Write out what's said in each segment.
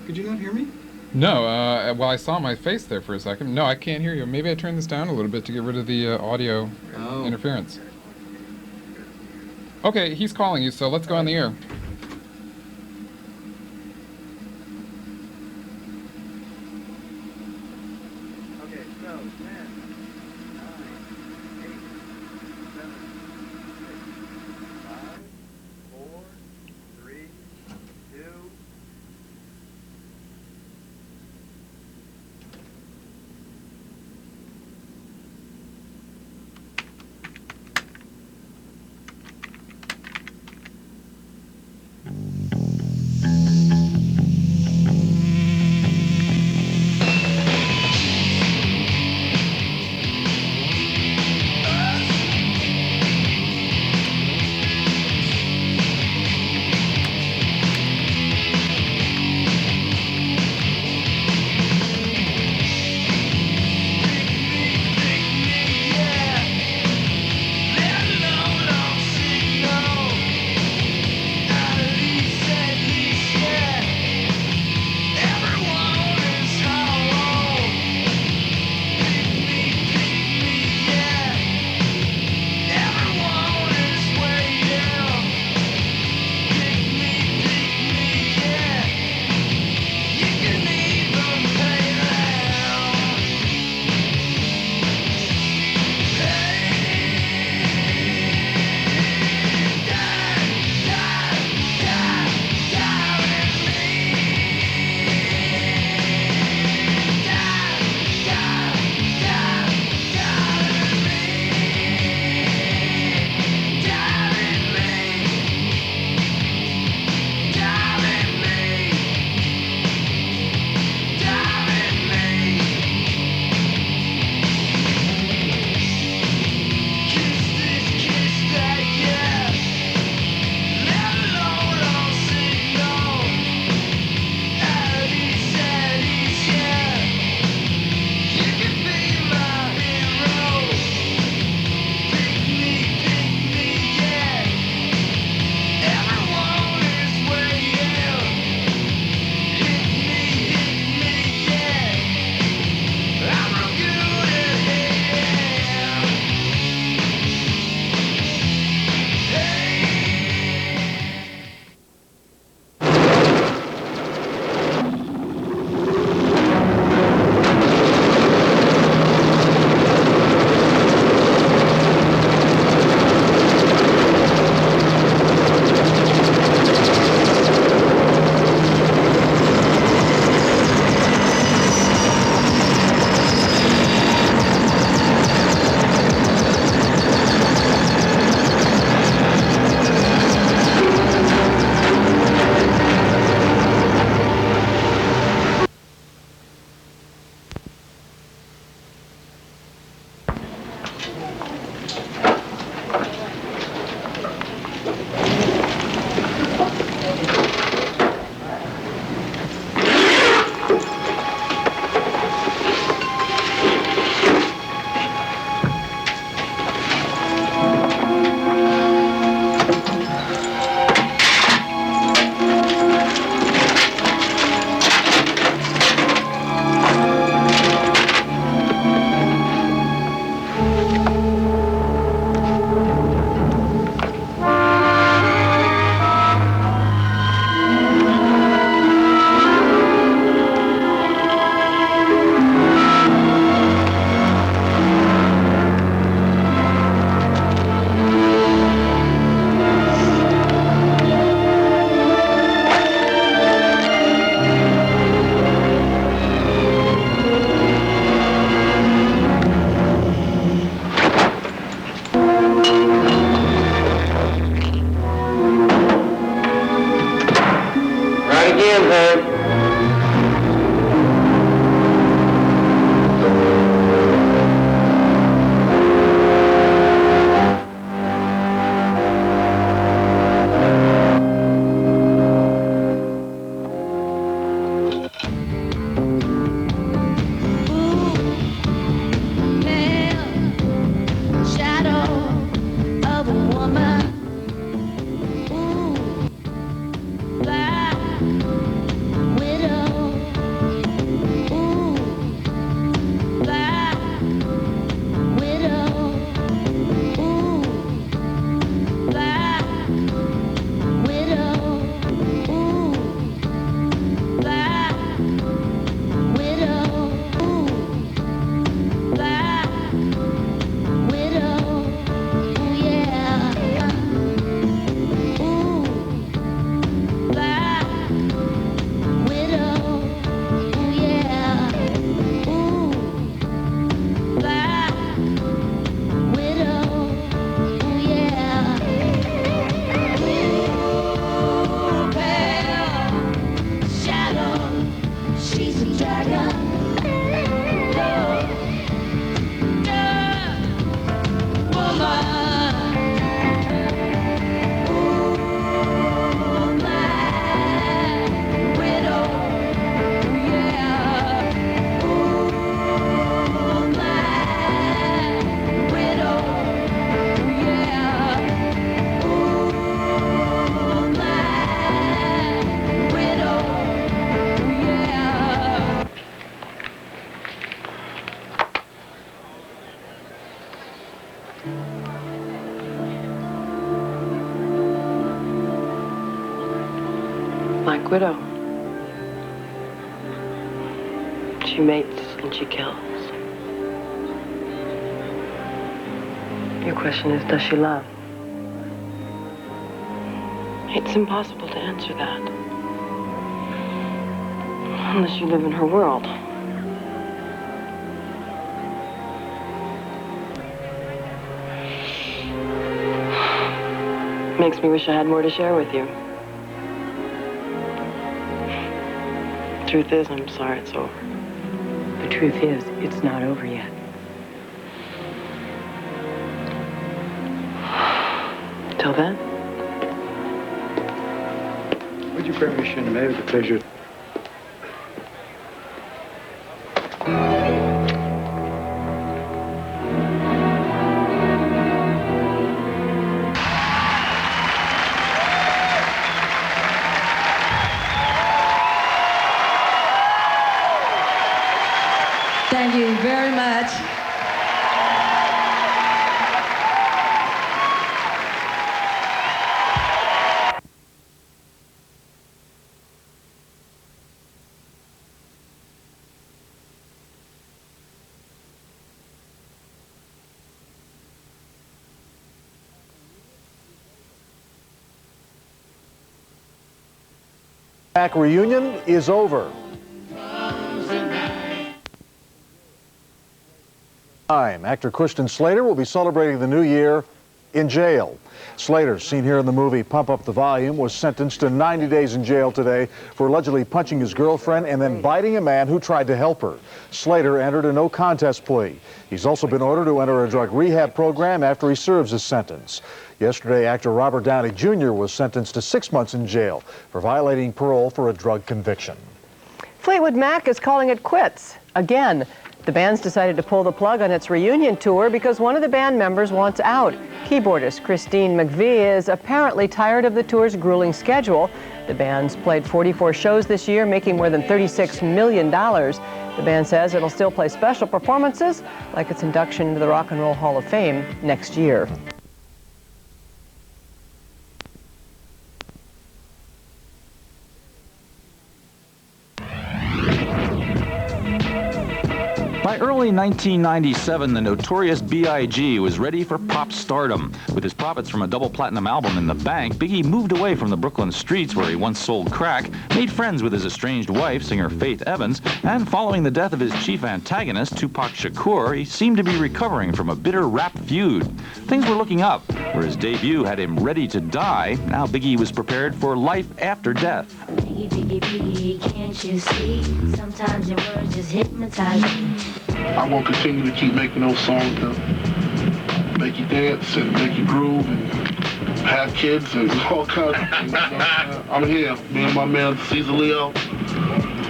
Could you not hear me? No, well, I saw my face there for a second. No, I can't hear you. Maybe I turn this down a little bit to get rid of the audio Oh. interference. Okay, he's calling you, so let's go on the air. Okay, so 10, 9, 8, 7, 6, 5, 4, 3, 2. Black Widow. She mates and she kills. Your question is, does she love? It's impossible to answer that. Unless you live in her world. Makes me wish I had more to share with you. Truth is, I'm sorry it's over. The truth is, it's not over yet. Till then? Would you permission to me with the pleasure? Thank you very much. Back reunion is over. Actor Christian Slater will be celebrating the new year in jail. Slater, seen here in the movie Pump Up the Volume, was sentenced to 90 days in jail today for allegedly punching his girlfriend and then biting a man who tried to help her. Slater entered a no-contest plea. He's also been ordered to enter a drug rehab program after he serves his sentence. Yesterday, actor Robert Downey Jr. was sentenced to 6 months in jail for violating parole for a drug conviction. Fleetwood Mac is calling it quits again. The band's decided to pull the plug on its reunion tour because one of the band members wants out. Keyboardist Christine McVie is apparently tired of the tour's grueling schedule. The band's played 44 shows this year, making more than $36 million. The band says it'll still play special performances, like its induction into the Rock and Roll Hall of Fame next year. By early 1997, the notorious B.I.G. was ready for pop stardom. With his profits from a double platinum album in the bank, Biggie moved away from the Brooklyn streets where he once sold crack, made friends with his estranged wife, singer Faith Evans, and following the death of his chief antagonist, Tupac Shakur, he seemed to be recovering from a bitter rap feud. Things were looking up. Where his debut had him ready to die, now Biggie was prepared for life after death. Biggie, Biggie, Biggie, can't you see? Sometimes your words just hypnotize me. I'm going to continue to keep making those songs that make you dance and make you groove and have kids and all kinds of things. I'm here, me and my man Caesar Leo.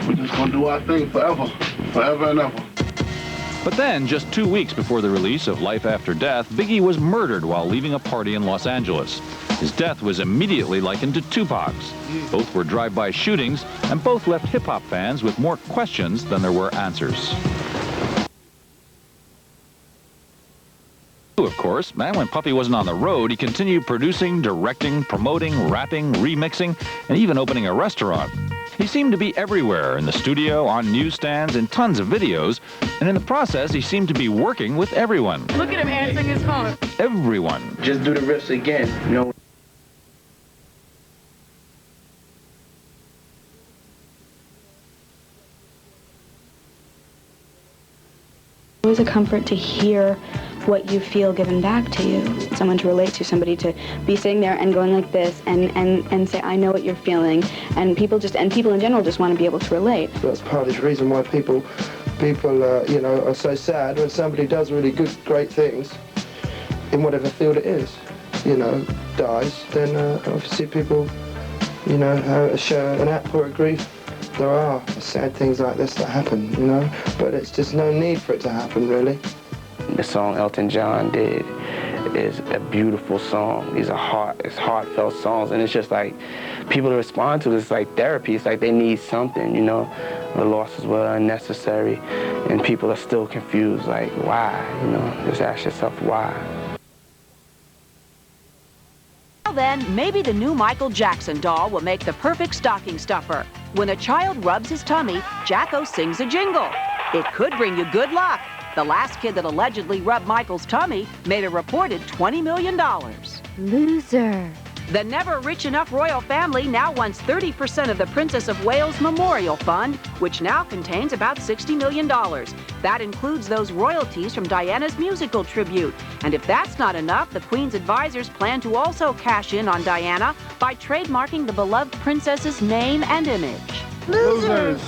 We're just going to do our thing forever, forever and ever. But then, just 2 weeks before the release of Life After Death, Biggie was murdered while leaving a party in Los Angeles. His death was immediately likened to Tupac's. Both were drive-by shootings, and both left hip-hop fans with more questions than there were answers. Of course, and when Puffy wasn't on the road, he continued producing, directing, promoting, rapping, remixing, and even opening a restaurant. He seemed to be everywhere, in the studio, on newsstands, in tons of videos, and in the process, he seemed to be working with everyone. Look at him answering his phone. Everyone. Just do the riffs again, you know. It was a comfort to hear what you feel given back to you. Someone to relate to, somebody to be sitting there and going like this and say, I know what you're feeling. And people in general just want to be able to relate. That's part of the reason why people you know, are so sad when somebody does really good, great things in whatever field it is, you know, dies, then obviously people, you know, show an outpour of grief. There are sad things like this that happen, you know, but it's just no need for it to happen, really. The song Elton John did is a beautiful song. These are heartfelt songs, and it's just like people to respond to this like therapy. It's like they need something, you know. The losses were unnecessary, and people are still confused, like why, you know. Just ask yourself why. Well then, maybe the new Michael Jackson doll will make the perfect stocking stuffer. When a child rubs his tummy, Jacko sings a jingle. It could bring you good luck. The last kid that allegedly rubbed Michael's tummy made a reported $20 million. Loser. The never rich enough royal family now wants 30% of the Princess of Wales Memorial Fund, which now contains about $60 million. That includes those royalties from Diana's musical tribute. And if that's not enough, the Queen's advisors plan to also cash in on Diana by trademarking the beloved princess's name and image. Losers.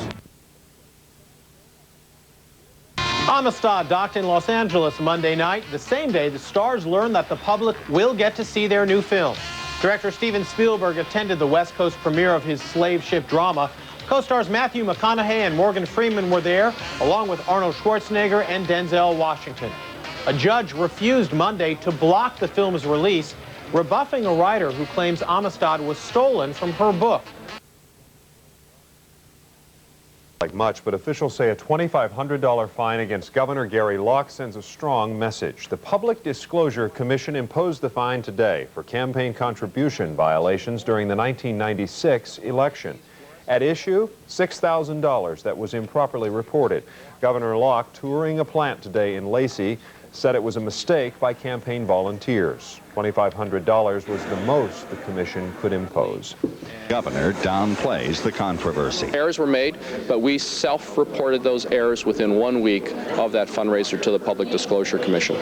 Amistad docked in Los Angeles Monday night, the same day the stars learned that the public will get to see their new film. Director Steven Spielberg attended the West Coast premiere of his slave ship drama. Co-stars Matthew McConaughey and Morgan Freeman were there, along with Arnold Schwarzenegger and Denzel Washington. A judge refused Monday to block the film's release, rebuffing a writer who claims Amistad was stolen from her book. Like much, but officials say a $2,500 fine against Governor Gary Locke sends a strong message. The Public Disclosure Commission imposed the fine today for campaign contribution violations during the 1996 election. At issue, $6,000 that was improperly reported. Governor Locke, touring a plant today in Lacey, said it was a mistake by campaign volunteers. $2,500 was the most the commission could impose. Governor downplays the controversy. Errors were made, but we self-reported those errors within 1 week of that fundraiser to the Public Disclosure Commission.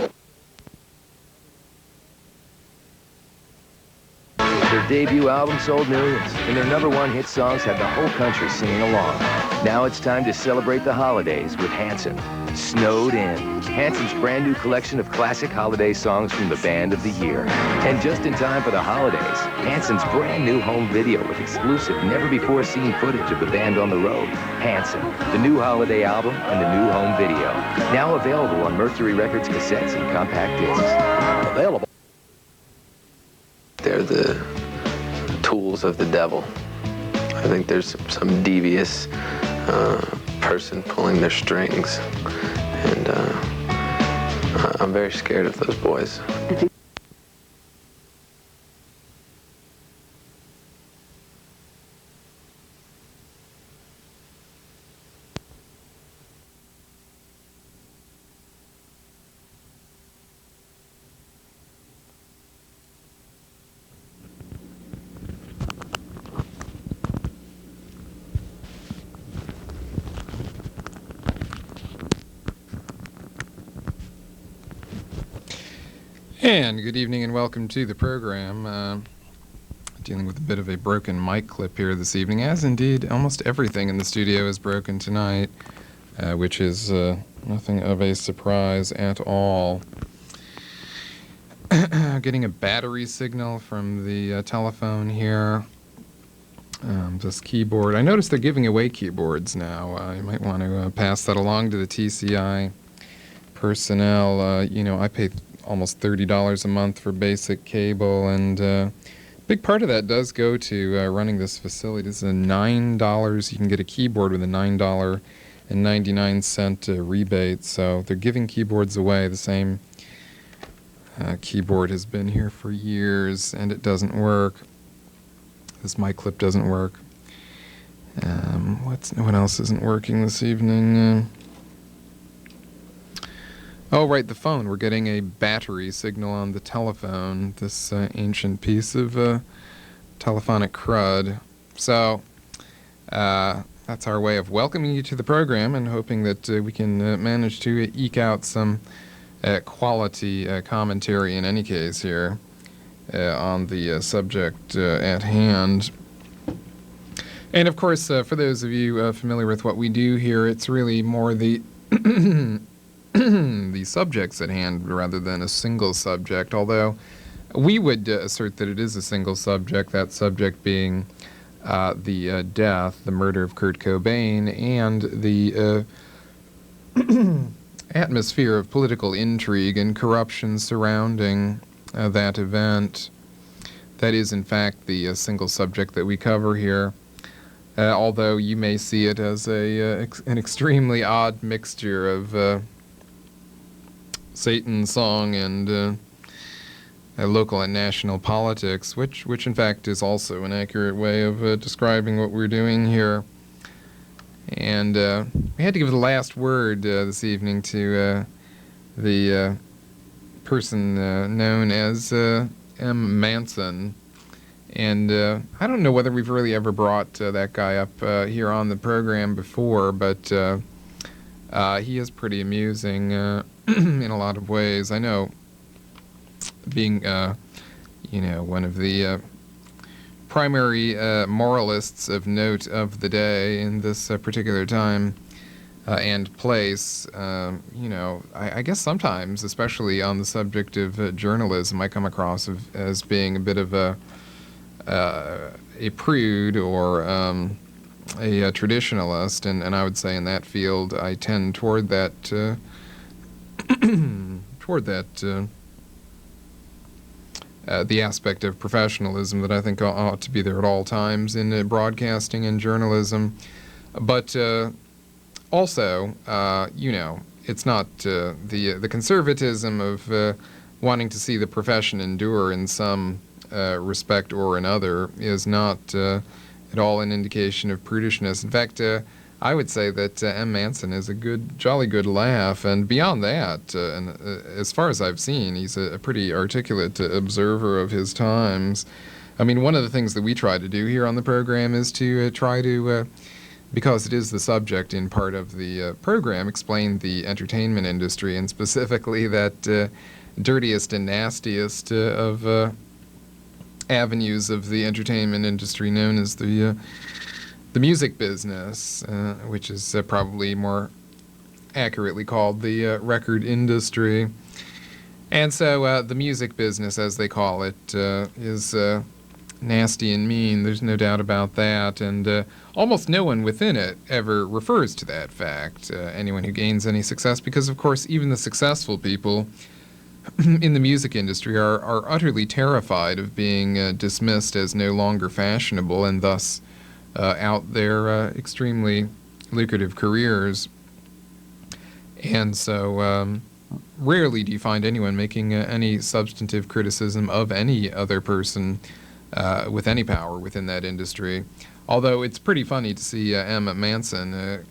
Their debut album sold millions, and their #1 hit songs had the whole country singing along. Now it's time to celebrate the holidays with Hansen. Snowed In, Hansen's brand new collection of classic holiday songs from the Band of the Year. And just in time for the holidays, Hansen's brand new home video with exclusive, never-before-seen footage of the band on the road. Hansen, the new holiday album and the new home video. Now available on Mercury Records cassettes and compact discs. Available. They're the tools of the devil. I think there's some devious person pulling their strings, and I'm very scared of those boys. And good evening and welcome to the program. Dealing with a bit of a broken mic clip here this evening, as indeed almost everything in the studio is broken tonight, which is nothing of a surprise at all. Getting a battery signal from the telephone here. This keyboard. I noticed they're giving away keyboards now. You might want to pass that along to the TCI personnel. You know, I pay almost $30 a month for basic cable, and a big part of that does go to running this facility. This is a $9. You can get a keyboard with a $9.99 rebate, so they're giving keyboards away. The same keyboard has been here for years, and it doesn't work. This mic clip doesn't work. What else isn't working this evening? Oh, right, the phone. We're getting a battery signal on the telephone, this ancient piece of telephonic crud. So, that's our way of welcoming you to the program and hoping that we can manage to eke out some quality commentary in any case here on the subject at hand. And, of course, for those of you familiar with what we do here, it's really more the the subjects at hand rather than a single subject, although we would assert that it is a single subject, that subject being the death, the murder of Kurt Cobain, and the atmosphere of political intrigue and corruption surrounding that event. That is, in fact, the single subject that we cover here, although you may see it as an extremely odd mixture of Satan's song and local and national politics, which in fact is also an accurate way of describing what we're doing here. And we had to give the last word this evening to the person known as M. Manson. And I don't know whether we've really ever brought that guy up here on the program before, but he is pretty amusing in a lot of ways. I know, being, one of the primary moralists of note of the day in this particular time and place, I guess sometimes, especially on the subject of journalism, I come across as being a bit of a prude or a traditionalist, and I would say in that field I tend toward that the aspect of professionalism that I think ought to be there at all times in broadcasting and journalism. But also, it's not the conservatism of wanting to see the profession endure in some respect or another is not at all an indication of prudishness. In fact, I would say that M. Manson is a jolly good laugh, and beyond that, and as far as I've seen, he's a pretty articulate observer of his times. I mean, one of the things that we try to do here on the program is to try to, because it is the subject in part of the program, explain the entertainment industry, and specifically that dirtiest and nastiest of avenues of the entertainment industry known as the music business, which is probably more accurately called the record industry. And so the music business, as they call it, is nasty and mean. There's no doubt about that. And almost no one within it ever refers to that fact, anyone who gains any success, because, of course, even the successful people in the music industry are utterly terrified of being dismissed as no longer fashionable and thus out their extremely lucrative careers. And so rarely do you find anyone making any substantive criticism of any other person with any power within that industry. Although it's pretty funny to see M. Manson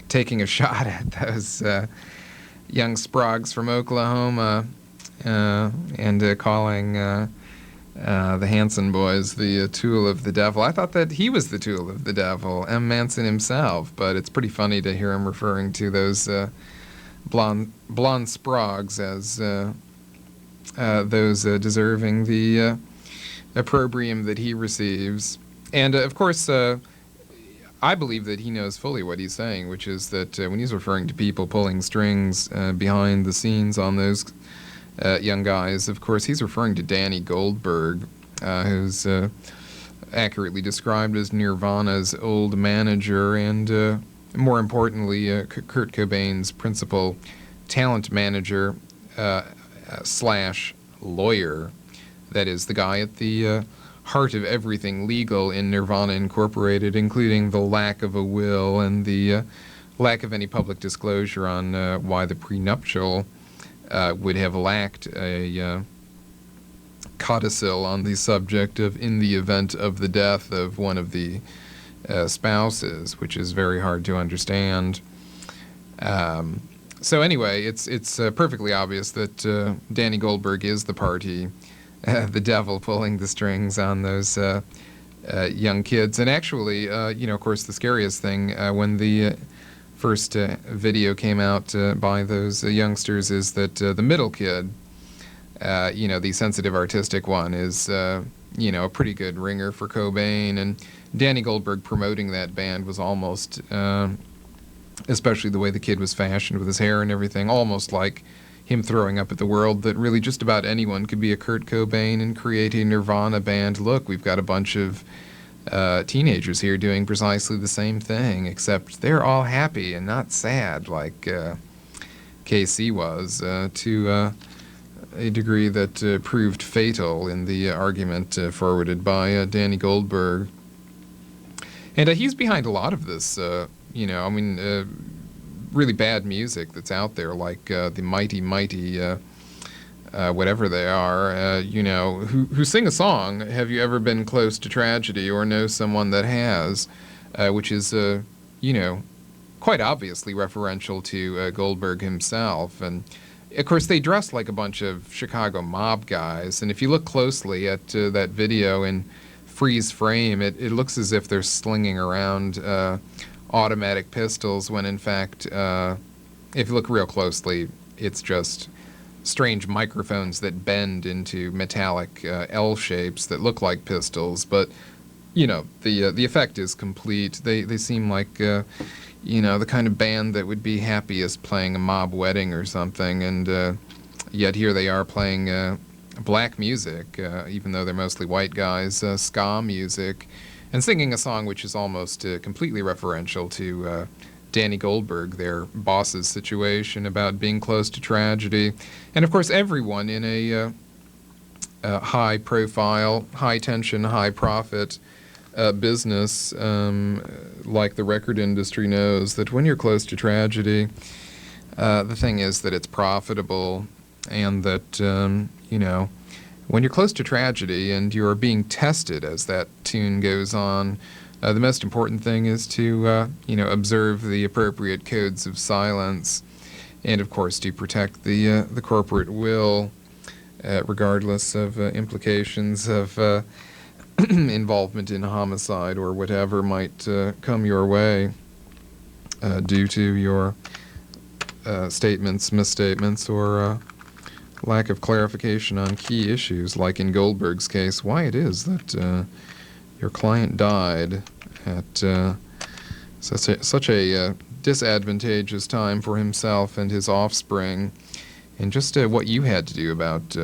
taking a shot at those young sprogs from Oklahoma and calling the Hansen boys the tool of the devil. I thought that he was the tool of the devil, M. Manson himself, but it's pretty funny to hear him referring to those blonde sprogs as those deserving the opprobrium that he receives. And, of course, I believe that he knows fully what he's saying, which is that when he's referring to people pulling strings behind the scenes on those young guys, of course, he's referring to Danny Goldberg, who's accurately described as Nirvana's old manager and, more importantly, Kurt Cobain's principal talent manager / lawyer. That is, the guy at the heart of everything legal in Nirvana Incorporated, including the lack of a will and the lack of any public disclosure on why the prenuptial would have lacked a codicil on the subject of in the event of the death of one of the spouses, which is very hard to understand. So anyway, it's perfectly obvious that Danny Goldberg is the party, the devil pulling the strings on those young kids. And actually, of course, the scariest thing when the first video came out by those youngsters is that the middle kid, the sensitive artistic one, is, a pretty good ringer for Cobain. And Danny Goldberg promoting that band was almost, especially the way the kid was fashioned with his hair and everything, almost like him throwing up at the world that really just about anyone could be a Kurt Cobain and create a Nirvana band. Look, we've got a bunch of teenagers here doing precisely the same thing, except they're all happy and not sad like KC was, to a degree that proved fatal in the argument forwarded by Danny Goldberg. And he's behind a lot of this, really bad music that's out there, like the mighty whatever they are, who sing a song, "Have you ever been close to tragedy?" or know someone that has, which is, quite obviously referential to Goldberg himself. And, of course, they dress like a bunch of Chicago mob guys, and if you look closely at that video in freeze frame, it looks as if they're slinging around automatic pistols, when in fact, if you look real closely, it's just strange microphones that bend into metallic L shapes that look like pistols. But the effect is complete. They seem like the kind of band that would be happiest playing a mob wedding or something, and yet here they are playing black music, even though they're mostly white guys, ska music, and singing a song which is almost completely referential to Danny Goldberg, their boss's situation about being close to tragedy. And of course everyone in a high profile, high tension, high profit business like the record industry knows that when you're close to tragedy, the thing is that it's profitable, and that when you're close to tragedy and you're being tested as that tune goes on, the most important thing is to observe the appropriate codes of silence, and of course to protect the corporate will, regardless of implications of involvement in homicide or whatever might come your way due to your statements, misstatements, or lack of clarification on key issues, like in Goldberg's case, why it is that your client died at such a disadvantageous time for himself and his offspring, and just what you had to do about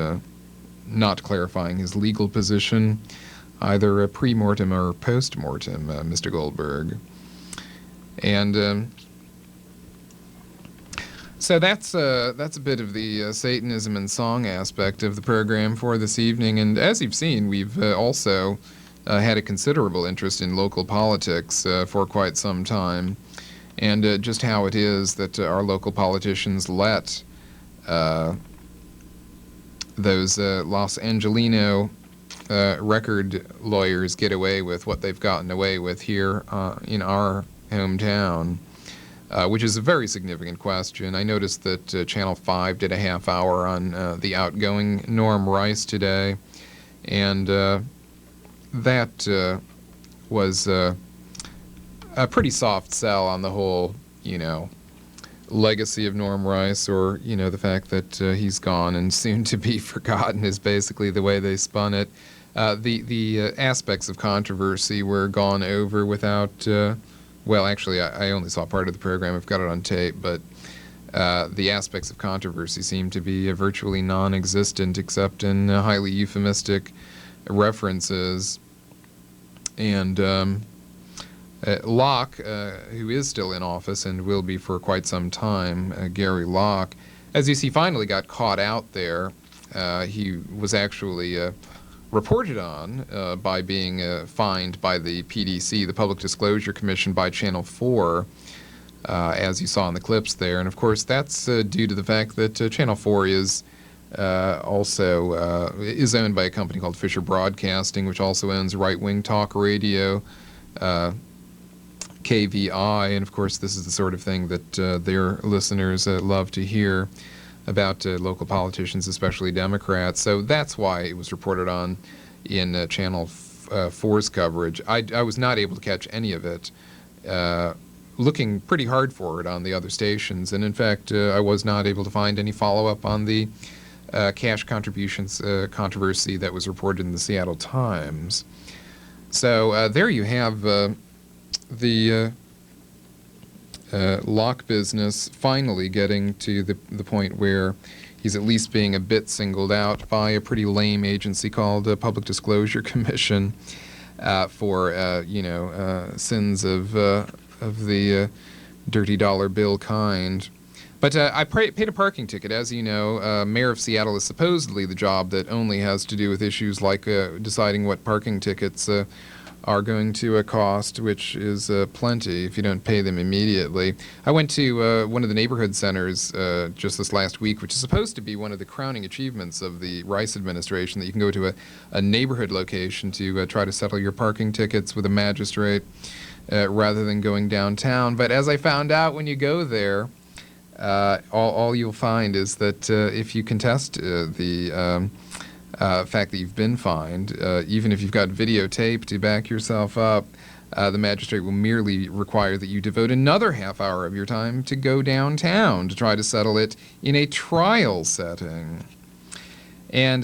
not clarifying his legal position, either pre-mortem or post-mortem, Mr. Goldberg. And so that's a bit of the Satanism and song aspect of the program for this evening. And as you've seen, we've also had a considerable interest in local politics for quite some time, and just how it is that our local politicians let those Los Angelino record lawyers get away with what they've gotten away with here in our hometown, which is a very significant question. I noticed that Channel 5 did a half hour on the outgoing Norm Rice today, and that was a pretty soft sell on the whole, legacy of Norm Rice, or, the fact that he's gone and soon to be forgotten is basically the way they spun it. The aspects of controversy were gone over without, well, actually, I only saw part of the program. I've got it on tape, but the aspects of controversy seem to be virtually non-existent, except in highly euphemistic references. And Locke, who is still in office and will be for quite some time, Gary Locke, as you see, finally got caught out there. He was actually reported on by being fined by the PDC, the Public Disclosure Commission, by Channel 4, as you saw in the clips there. And of course, that's due to the fact that Channel 4 is also is owned by a company called Fisher Broadcasting, which also owns right-wing talk radio, KVI, and of course this is the sort of thing that their listeners love to hear about local politicians, especially Democrats. So that's why it was reported on in Channel 4's coverage. I was not able to catch any of it, looking pretty hard for it on the other stations, and in fact I was not able to find any follow-up on the cash contributions controversy that was reported in the Seattle Times. So there you have the Locke business finally getting to the point where he's at least being a bit singled out by a pretty lame agency called Public Disclosure Commission for sins of the dirty dollar bill kind. But I paid a parking ticket. As you know, Mayor of Seattle is supposedly the job that only has to do with issues like deciding what parking tickets are going to cost, which is plenty if you don't pay them immediately. I went to one of the neighborhood centers just this last week, which is supposed to be one of the crowning achievements of the Rice administration, that you can go to a neighborhood location to try to settle your parking tickets with a magistrate rather than going downtown. But as I found out when you go there, all you'll find is that if you contest the fact that you've been fined, even if you've got videotape to back yourself up, the magistrate will merely require that you devote another half hour of your time to go downtown to try to settle it in a trial setting. And,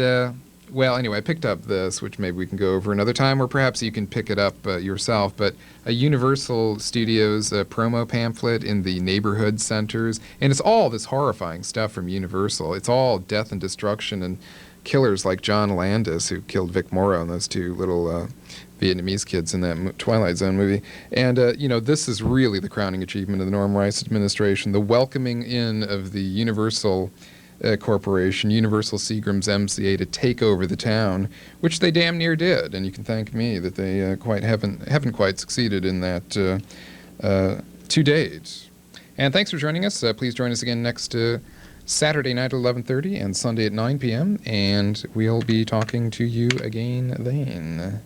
well, anyway, I picked up this, which maybe we can go over another time, or perhaps you can pick it up yourself, but a Universal Studios promo pamphlet in the neighborhood centers, and it's all this horrifying stuff from Universal. It's all death and destruction and killers like John Landis, who killed Vic Morrow and those two little Vietnamese kids in that Twilight Zone movie. And, you know, this is really the crowning achievement of the Norm Rice administration, the welcoming in of the Universal Corporation, Universal Seagram's MCA, to take over the town, which they damn near did. And you can thank me that they haven't quite succeeded in that to date. And thanks for joining us. Please join us again next Saturday night at 11:30 and Sunday at 9 p.m. And we'll be talking to you again then.